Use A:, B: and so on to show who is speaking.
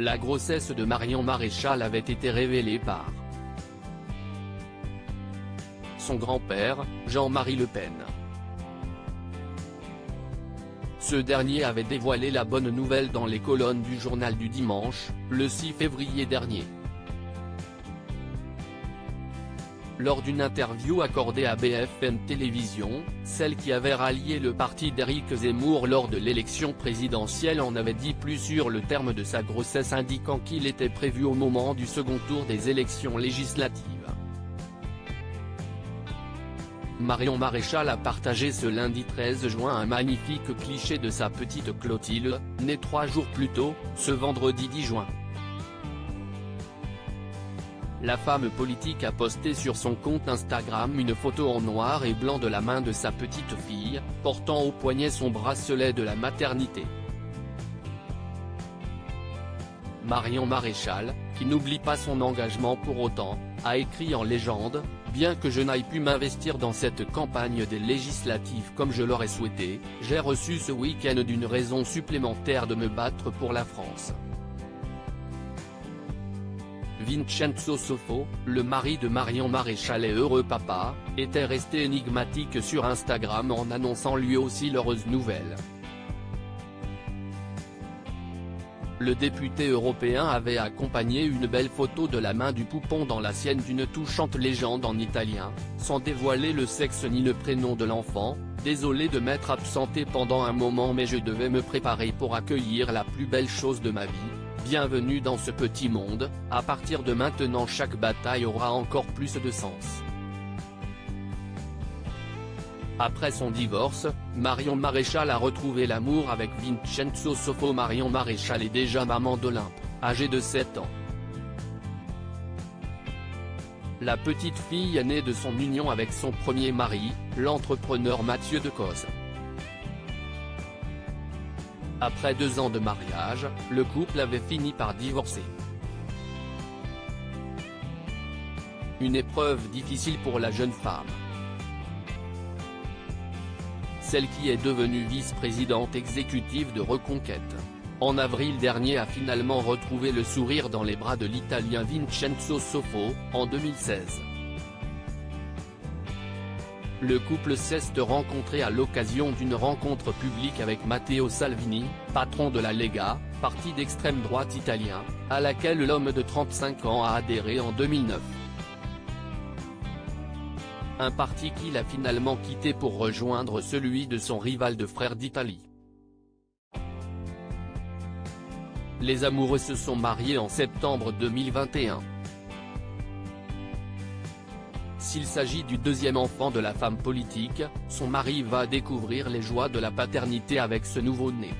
A: La grossesse de Marion Maréchal avait été révélée par son grand-père, Jean-Marie Le Pen. Ce dernier avait dévoilé la bonne nouvelle dans les colonnes du journal du dimanche, le 6 février dernier. Lors d'une interview accordée à BFM Télévision, celle qui avait rallié le parti d'Éric Zemmour lors de l'élection présidentielle en avait dit plus sur le terme de sa grossesse, indiquant qu'il était prévu au moment du second tour des élections législatives. Marion Maréchal a partagé ce lundi 13 juin un magnifique cliché de sa petite Clotilde, née 3 jours plus tôt, ce vendredi 10 juin. La femme politique a posté sur son compte Instagram une photo en noir et blanc de la main de sa petite fille, portant au poignet son bracelet de la maternité. Marion Maréchal, qui n'oublie pas son engagement pour autant, a écrit en légende: « Bien que je n'aille pu m'investir dans cette campagne des législatives comme je l'aurais souhaité, j'ai reçu ce week-end d'une raison supplémentaire de me battre pour la France. » Vincenzo Soffo, le mari de Marion Maréchal et heureux papa, était resté énigmatique sur Instagram en annonçant lui aussi l'heureuse nouvelle. Le député européen avait accompagné une belle photo de la main du poupon dans la sienne d'une touchante légende en italien, sans dévoiler le sexe ni le prénom de l'enfant: « Désolé de m'être absenté pendant un moment, mais je devais me préparer pour accueillir la plus belle chose de ma vie. Bienvenue dans ce petit monde, à partir de maintenant chaque bataille aura encore plus de sens. » Après son divorce, Marion Maréchal a retrouvé l'amour avec Vincenzo Soffo. Marion Maréchal est déjà maman d'Olympe, âgée de 7 ans. La petite fille est née de son union avec son premier mari, l'entrepreneur Mathieu Decausse. Après 2 ans de mariage, le couple avait fini par divorcer. Une épreuve difficile pour la jeune femme. Celle qui est devenue vice-présidente exécutive de Reconquête, en avril dernier, a finalement retrouvé le sourire dans les bras de l'Italien Vincenzo Soffo, en 2016. Le couple s'est rencontré à l'occasion d'une rencontre publique avec Matteo Salvini, patron de la Lega, parti d'extrême droite italien, à laquelle l'homme de 35 ans a adhéré en 2009. Un parti qu'il a finalement quitté pour rejoindre celui de son rival de Frères d'Italie. Les amoureux se sont mariés en septembre 2021. S'il s'agit du deuxième enfant de la femme politique, son mari va découvrir les joies de la paternité avec ce nouveau-né.